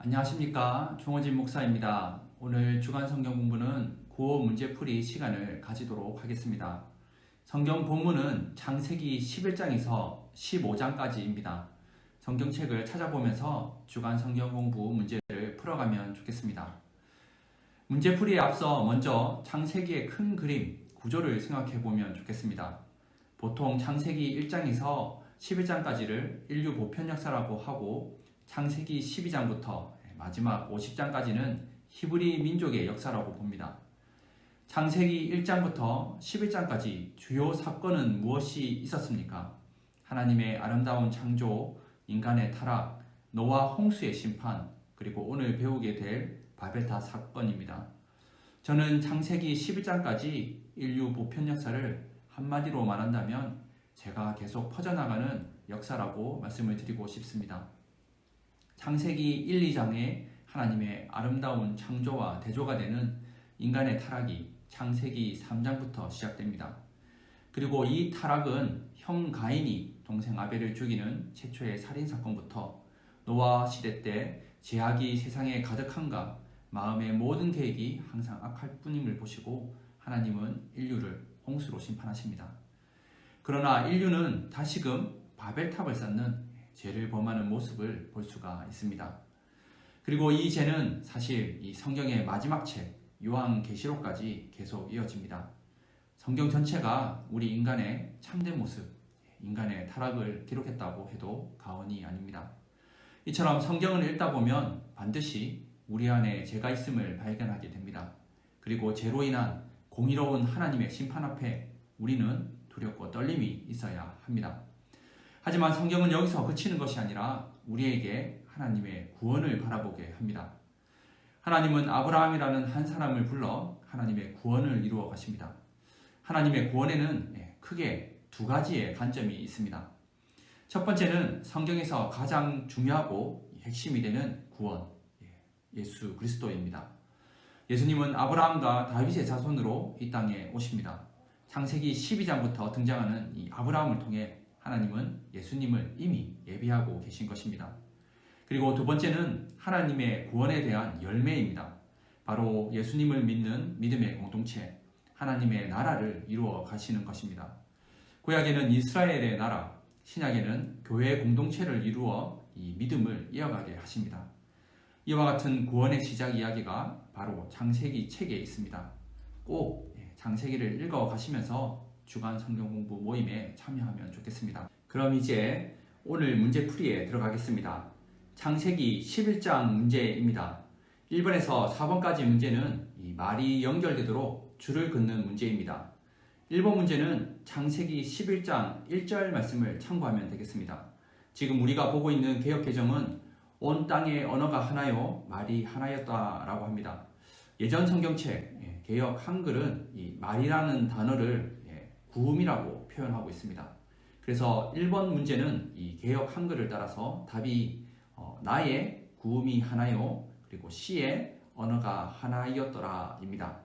안녕하십니까. 종호진 목사입니다. 오늘 주간 성경 공부는 구호 문제풀이 시간을 가지도록 하겠습니다. 성경 본문은 창세기 11장에서 15장까지입니다. 성경책을 찾아보면서 주간 성경 공부 문제를 풀어가면 좋겠습니다. 문제풀이에 앞서 먼저 창세기의 큰 그림, 구조를 생각해보면 좋겠습니다. 보통 창세기 1장에서 11장까지를 인류 보편 역사라고 하고 창세기 12장부터 마지막 50장까지는 히브리 민족의 역사라고 봅니다. 창세기 1장부터 11장까지 주요 사건은 무엇이 있었습니까? 하나님의 아름다운 창조, 인간의 타락, 노아 홍수의 심판, 그리고 오늘 배우게 될 바벨탑 사건입니다. 저는 창세기 11장까지 인류 보편 역사를 한마디로 말한다면 제가 계속 퍼져나가는 역사라고 말씀을 드리고 싶습니다. 창세기 1, 2장에 하나님의 아름다운 창조와 대조가 되는 인간의 타락이 창세기 3장부터 시작됩니다. 그리고 이 타락은 형 가인이 동생 아벨을 죽이는 최초의 살인사건부터 노아 시대 때 죄악이 세상에 가득한가 마음의 모든 계획이 항상 악할 뿐임을 보시고 하나님은 인류를 홍수로 심판하십니다. 그러나 인류는 다시금 바벨탑을 쌓는 죄를 범하는 모습을 볼 수가 있습니다. 그리고 이 죄는 사실 이 성경의 마지막 책 요한계시록까지 계속 이어집니다. 성경 전체가 우리 인간의 참된 모습, 인간의 타락을 기록했다고 해도 과언이 아닙니다. 이처럼 성경을 읽다 보면 반드시 우리 안에 죄가 있음을 발견하게 됩니다. 그리고 죄로 인한 공의로운 하나님의 심판 앞에 우리는 두렵고 떨림이 있어야 합니다. 하지만 성경은 여기서 그치는 것이 아니라 우리에게 하나님의 구원을 바라보게 합니다. 하나님은 아브라함이라는 한 사람을 불러 하나님의 구원을 이루어 가십니다. 하나님의 구원에는 크게 두 가지의 관점이 있습니다. 첫 번째는 성경에서 가장 중요하고 핵심이 되는 구원, 예수 그리스도입니다. 예수님은 아브라함과 다윗의 자손으로 이 땅에 오십니다. 창세기 12장부터 등장하는 이 아브라함을 통해 하나님은 예수님을 이미 예비하고 계신 것입니다. 그리고 두 번째는 하나님의 구원에 대한 열매입니다. 바로 예수님을 믿는 믿음의 공동체, 하나님의 나라를 이루어 가시는 것입니다. 구약에는 이스라엘의 나라, 신약에는 교회의 공동체를 이루어 이 믿음을 이어가게 하십니다. 이와 같은 구원의 시작 이야기가 바로 창세기 책에 있습니다. 꼭 창세기를 읽어 가시면서 주간 성경 공부 모임에 참여하면 좋겠습니다. 그럼 이제 오늘 문제풀이에 들어가겠습니다. 창세기 11장 문제입니다. 1번에서 4번까지 문제는 이 말이 연결되도록 줄을 긋는 문제입니다. 1번 문제는 창세기 11장 1절 말씀을 참고하면 되겠습니다. 지금 우리가 보고 있는 개역개정은 온 땅의 언어가 하나요 말이 하나였다라고 합니다. 예전 성경책 개역 한글은 이 말이라는 단어를 구음이라고 표현하고 있습니다. 그래서 1번 문제는 이 개역 한글을 따라서 답이 나의 구음이 하나요 그리고 씨의 언어가 하나이었더라 입니다.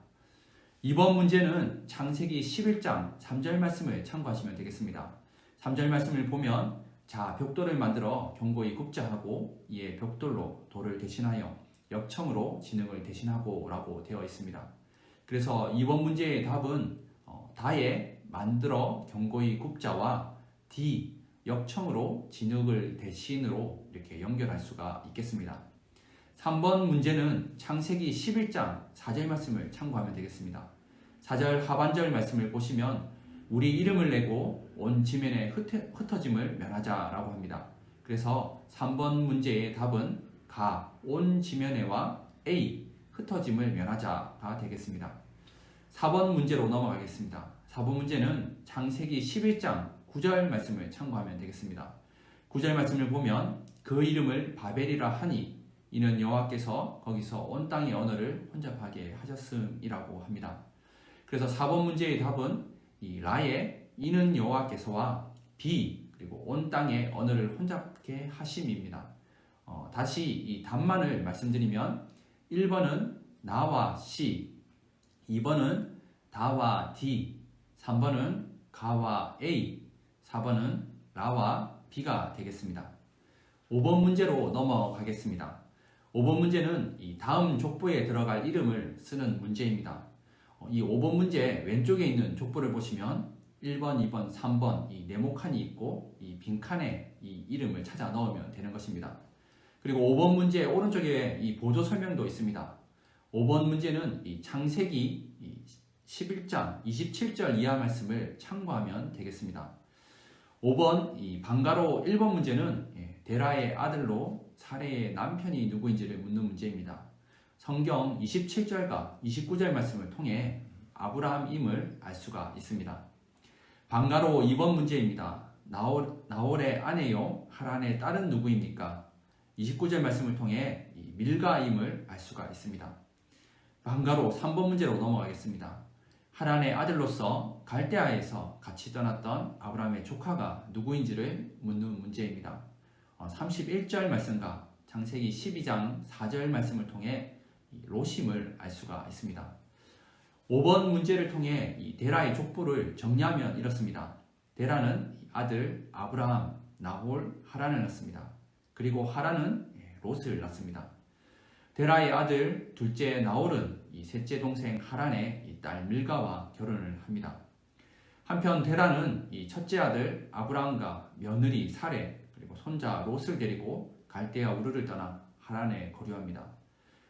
2번 문제는 창세기 11장 3절 말씀을 참고하시면 되겠습니다. 3절 말씀을 보면 자 벽돌을 만들어 견고히 굽자 하고 이에 벽돌로 돌을 대신하여 역청으로 진흙을 대신하고 라고 되어 있습니다. 그래서 2번 문제의 답은 다에 만들어 견고히 굽자와 D 역청으로 진흙을 대신으로 이렇게 연결할 수가 있겠습니다. 3번 문제는 창세기 11장 4절 말씀을 참고하면 되겠습니다. 4절 하반절 말씀을 보시면 우리 이름을 내고 온 지면에 흩어짐을 면하자라고 합니다. 그래서 3번 문제의 답은 가, 온 지면에와 A, 흩어짐을 면하자가 되겠습니다. 4번 문제로 넘어가겠습니다. 4번 문제는 창세기 11장 9절 말씀을 참고하면 되겠습니다. 9절 말씀을 보면 그 이름을 바벨이라 하니 이는 여호와께서 거기서 온 땅의 언어를 혼잡하게 하셨음이라고 합니다. 그래서 4번 문제의 답은 이 라의 이는 여호와께서와 비 그리고 온 땅의 언어를 혼잡게 하심입니다. 다시 이 답만을 말씀드리면 1번은 나와 씨, 2번은 다와 D, 3번은 가와 A, 4번은 라와 B가 되겠습니다. 5번 문제로 넘어가겠습니다. 5번 문제는 이 다음 족보에 들어갈 이름을 쓰는 문제입니다. 이 5번 문제 왼쪽에 있는 족보를 보시면 1번, 2번, 3번 이 네모칸이 있고 이 빈칸에 이 이름을 찾아 넣으면 되는 것입니다. 그리고 5번 문제 오른쪽에 이 보조 설명도 있습니다. 5번 문제는 이 창세기 11장 27절 이하 말씀을 참고하면 되겠습니다. 5번 이 방가로 1번 문제는 데라의 아들로 사레의 남편이 누구인지를 묻는 문제입니다. 성경 27절과 29절 말씀을 통해 아브라함임을 알 수가 있습니다. 방가로 2번 문제입니다. 나홀의 아내요 하란의 딸은 누구입니까? 29절 말씀을 통해 밀가임을 알 수가 있습니다. 방가로 3번 문제로 넘어가겠습니다. 하란의 아들로서 갈대아에서 같이 떠났던 아브라함의 조카가 누구인지를 묻는 문제입니다. 31절 말씀과 창세기 12장 4절 말씀을 통해 로심을 알 수가 있습니다. 5번 문제를 통해 이 데라의 족보를 정리하면 이렇습니다. 데라는 아들 아브라함, 나홀, 하란을 낳습니다. 그리고 하란은 롯을 낳습니다. 데라의 아들 둘째 나홀은 이 셋째 동생 하란의 딸 밀가와 결혼을 합니다. 한편 데라는 이 첫째 아들 아브라함과 며느리 사레 그리고 손자 롯을 데리고 갈대아 우르를 떠나 하란에 거류합니다.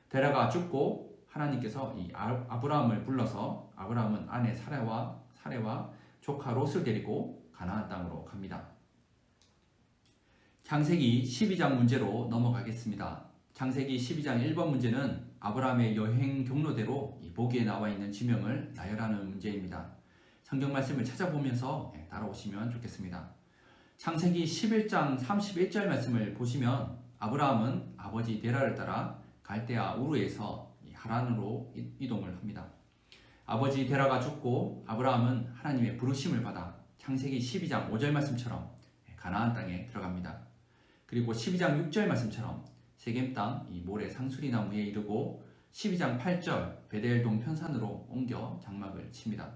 데라가 죽고 하나님께서 이 아브라함을 불러서 아브라함은 아내 사레와 조카 롯을 데리고 가나안 땅으로 갑니다. 창세기 12장 문제로 넘어가겠습니다. 창세기 12장 1번 문제는 아브라함의 여행 경로대로 보기에 나와 있는 지명을 나열하는 문제입니다. 성경 말씀을 찾아보면서 따라오시면 좋겠습니다. 창세기 11장 31절 말씀을 보시면 아브라함은 아버지 데라를 따라 갈대아 우르에서 하란으로 이동을 합니다. 아버지 데라가 죽고 아브라함은 하나님의 부르심을 받아 창세기 12장 5절 말씀처럼 가나안 땅에 들어갑니다. 그리고 12장 6절 말씀처럼 세겜 땅 이 모래 상수리 나무에 이르고 12장 8절 베델 동편산으로 옮겨 장막을 칩니다.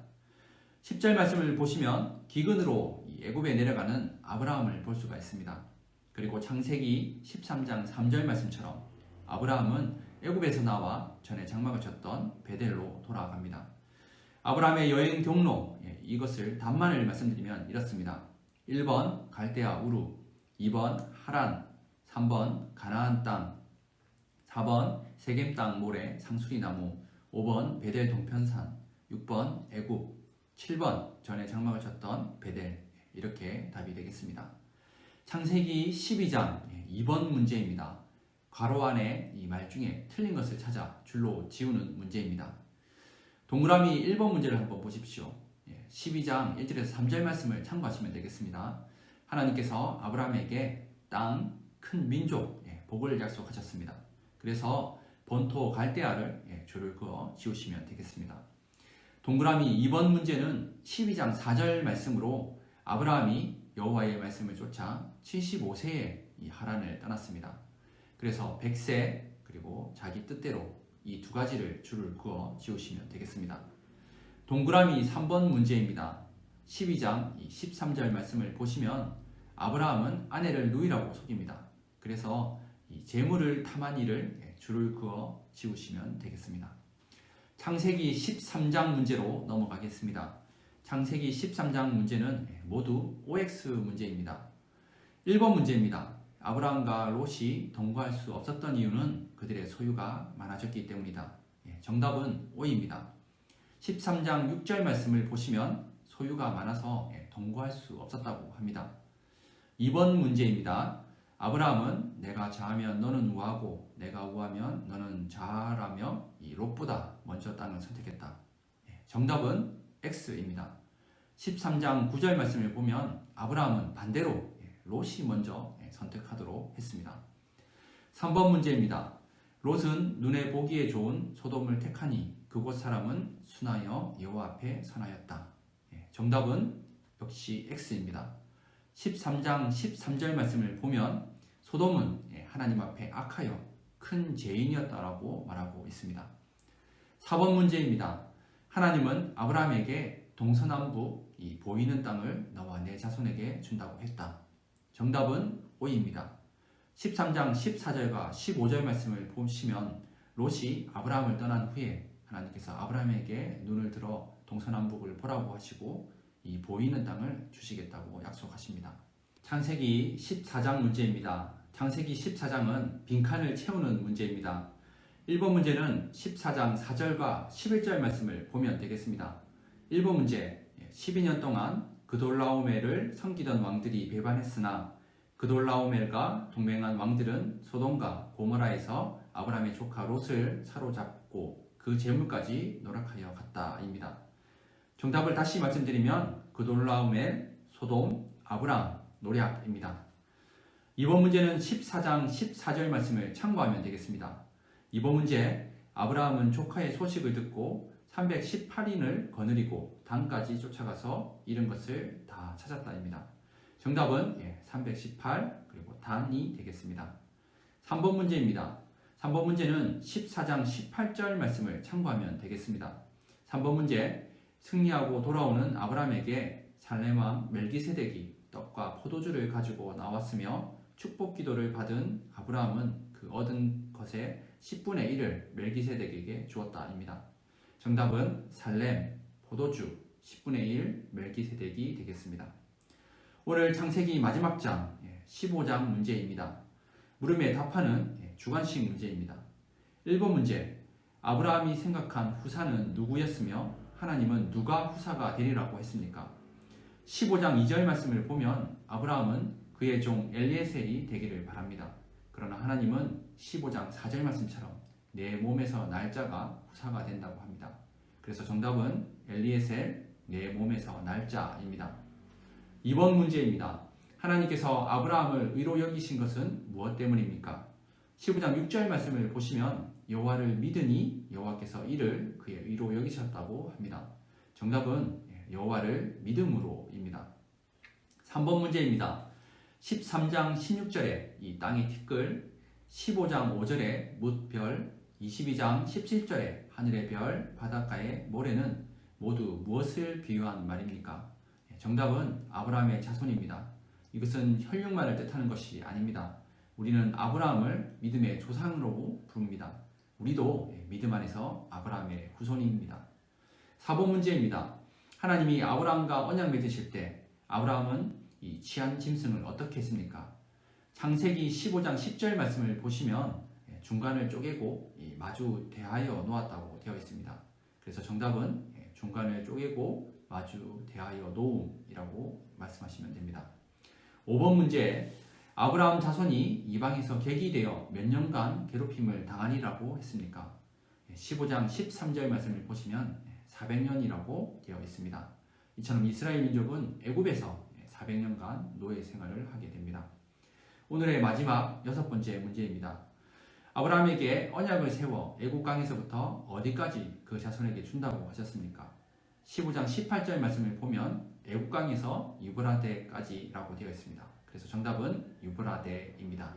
10절 말씀을 보시면 기근으로 애굽에 내려가는 아브라함을 볼 수가 있습니다. 그리고 창세기 13장 3절 말씀처럼 아브라함은 애굽에서 나와 전에 장막을 쳤던 베델로 돌아갑니다. 아브라함의 여행 경로 이것을 단만을 말씀드리면 이렇습니다. 1번 갈대아 우루, 2번 하란, 3번 가나안 땅, 4번 세겜 땅 모래 상수리 나무, 5번 베델 동편산, 6번 애굽, 7번 전에 장막을 쳤던 베델 이렇게 답이 되겠습니다. 창세기 12장 2번 문제입니다. 괄호 안에 이 말 중에 틀린 것을 찾아 줄로 지우는 문제입니다. 동그라미 1번 문제를 한번 보십시오. 12장 1절에서 3절 말씀을 참고하시면 되겠습니다. 하나님께서 아브라함에게 땅, 큰 민족, 복을 약속하셨습니다. 그래서 본토 갈대아를 줄을 그어 지우시면 되겠습니다. 동그라미 2번 문제는 12장 4절 말씀으로 아브라함이 여호와의 말씀을 쫓아 75세에 이 하란을 떠났습니다. 그래서 100세 그리고 자기 뜻대로 이 두 가지를 줄을 그어 지우시면 되겠습니다. 동그라미 3번 문제입니다. 12장 13절 말씀을 보시면 아브라함은 아내를 누이라고 속입니다. 그래서 이 재물을 탐한 이를 줄을 그어 지우시면 되겠습니다. 창세기 13장 문제로 넘어가겠습니다. 창세기 13장 문제는 모두 OX 문제입니다. 1번 문제입니다. 아브라함과 롯이 동거할 수 없었던 이유는 그들의 소유가 많아졌기 때문이다. 정답은 O입니다. 13장 6절 말씀을 보시면 소유가 많아서 동거할 수 없었다고 합니다. 2번 문제입니다. 아브라함은 내가 좌하면 너는 우하고 내가 우하면 너는 좌하라며 이 롯보다 먼저 땅을 선택했다. 정답은 X입니다. 13장 9절 말씀을 보면 아브라함은 반대로 롯이 먼저 선택하도록 했습니다. 3번 문제입니다. 롯은 눈에 보기에 좋은 소돔을 택하니 그곳 사람은 순하여 여호와 앞에 선하였다. 정답은 역시 X입니다. 13장 13절 말씀을 보면 소돔은 하나님 앞에 악하여 큰 죄인이었다라고 말하고 있습니다. 4번 문제입니다. 하나님은 아브라함에게 동서남북 이 보이는 땅을 너와 내 자손에게 준다고 했다. 정답은 O입니다. 13장 14절과 15절 말씀을 보시면 롯이 아브라함을 떠난 후에 하나님께서 아브라함에게 눈을 들어 동서남북을 보라고 하시고 이 보이는 땅을 주시겠다고 약속하십니다. 창세기 14장 문제입니다. 창세기 14장은 빈칸을 채우는 문제입니다. 1번 문제는 14장 4절과 11절 말씀을 보면 되겠습니다. 1번 문제, 12년 동안 그돌라오멜을 섬기던 왕들이 배반했으나 그돌라오멜과 동맹한 왕들은 소돔과 고모라에서 아브라함의 조카 롯을 사로잡고 그 재물까지 노력하여 갔다입니다. 정답을 다시 말씀드리면 그돌라오멜, 소돔, 아브라함, 노략입니다. 2번 문제는 14장 14절 말씀을 참고하면 되겠습니다. 2번 문제, 아브라함은 조카의 소식을 듣고 318인을 거느리고 단까지 쫓아가서 잃은 것을 다 찾았다입니다. 정답은 318 그리고 단이 되겠습니다. 3번 문제입니다. 3번 문제는 14장 18절 말씀을 참고하면 되겠습니다. 3번 문제, 승리하고 돌아오는 아브라함에게 살렘 왕 멜기세덱이 떡과 포도주를 가지고 나왔으며 축복 기도를 받은 아브라함은 그 얻은 것의 10분의 1을 멜기세덱에게 주었다입니다. 정답은 살렘, 포도주, 10분의 1 멜기세덱이 되겠습니다. 오늘 창세기 마지막 장 15장 문제입니다. 물음에 답하는 주관식 문제입니다. 1번 문제, 아브라함이 생각한 후사는 누구였으며 하나님은 누가 후사가 되리라고 했습니까? 15장 2절 말씀을 보면 아브라함은 그의 종 엘리에셀이 되기를 바랍니다. 그러나 하나님은 15장 4절 말씀처럼 내 몸에서 날짜가 후사가 된다고 합니다. 그래서 정답은 엘리에셀, 내 몸에서 날짜입니다. 2번 문제입니다. 하나님께서 아브라함을 의로 여기신 것은 무엇 때문입니까? 15장 6절 말씀을 보시면 여호와를 믿으니 여호와께서 이를 그의 의로 여기셨다고 합니다. 정답은 여호와를 믿음으로입니다. 3번 문제입니다. 13장 16절에 이 땅의 티끌, 15장 5절에 뭇별, 22장 17절에 하늘의 별, 바닷가의 모래는 모두 무엇을 비유한 말입니까? 정답은 아브라함의 자손입니다. 이것은 혈육만을 뜻하는 것이 아닙니다. 우리는 아브라함을 믿음의 조상으로 부릅니다. 우리도 믿음 안에서 아브라함의 후손입니다. 4번 문제입니다. 하나님이 아브라함과 언약 맺으실 때 아브라함은 이 취한 짐승을 어떻게 했습니까? 창세기 15장 10절 말씀을 보시면 중간을 쪼개고 마주 대하여 놓았다고 되어 있습니다. 그래서 정답은 중간을 쪼개고 마주 대하여 놓음이라고 말씀하시면 됩니다. 5번 문제, 아브라함 자손이 이방에서 객이되어 몇 년간 괴롭힘을 당하니라고 했습니까? 15장 13절 말씀을 보시면 400년이라고 되어 있습니다. 이처럼 이스라엘 민족은 애굽에서 400년간 노예 생활을 하게 됩니다. 오늘의 마지막 6번째 문제입니다. 아브라함에게 언약을 세워 애굽 강에서부터 어디까지 그 자손에게 준다고 하셨습니까? 15장 18절 말씀을 보면 애굽 강에서 유브라데까지라고 되어 있습니다. 그래서 정답은 유브라데입니다.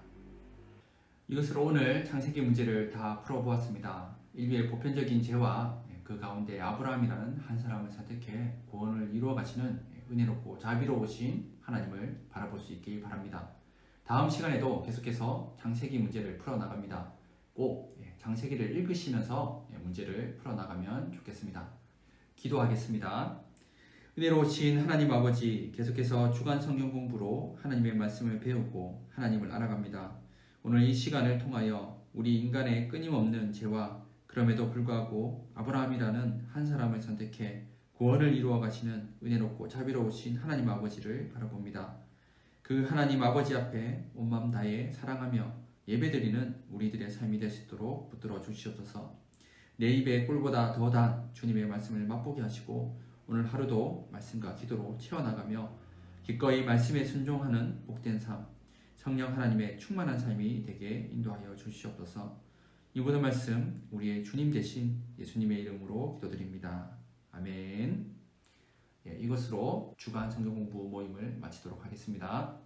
이것으로 오늘 창세기 문제를 다 풀어보았습니다. 인류의 보편적인 죄와 그 가운데 아브라함이라는 한 사람을 선택해 구원을 이루어 가시는 은혜롭고 자비로우신 하나님을 바라볼 수 있길 바랍니다. 다음 시간에도 계속해서 창세기 문제를 풀어나갑니다. 꼭 창세기를 읽으시면서 문제를 풀어나가면 좋겠습니다. 기도하겠습니다. 은혜로우신 하나님 아버지, 계속해서 주간 성경 공부로 하나님의 말씀을 배우고 하나님을 알아갑니다. 오늘 이 시간을 통하여 우리 인간의 끊임없는 죄와 그럼에도 불구하고 아브라함이라는 한 사람을 선택해 구원을 이루어 가시는 은혜롭고 자비로우신 하나님 아버지를 바라봅니다. 그 하나님 아버지 앞에 온 마음 다해 사랑하며 예배드리는 우리들의 삶이 될 수 있도록 붙들어 주시옵소서. 내 입의 꿀보다 더 단 주님의 말씀을 맛보게 하시고 오늘 하루도 말씀과 기도로 채워나가며 기꺼이 말씀에 순종하는 복된 삶, 성령 하나님의 충만한 삶이 되게 인도하여 주시옵소서. 이 모든 말씀 우리의 주님 되신 예수님의 이름으로 기도드립니다. 아멘. 이것으로 주간 성경 공부 모임을 마치도록 하겠습니다.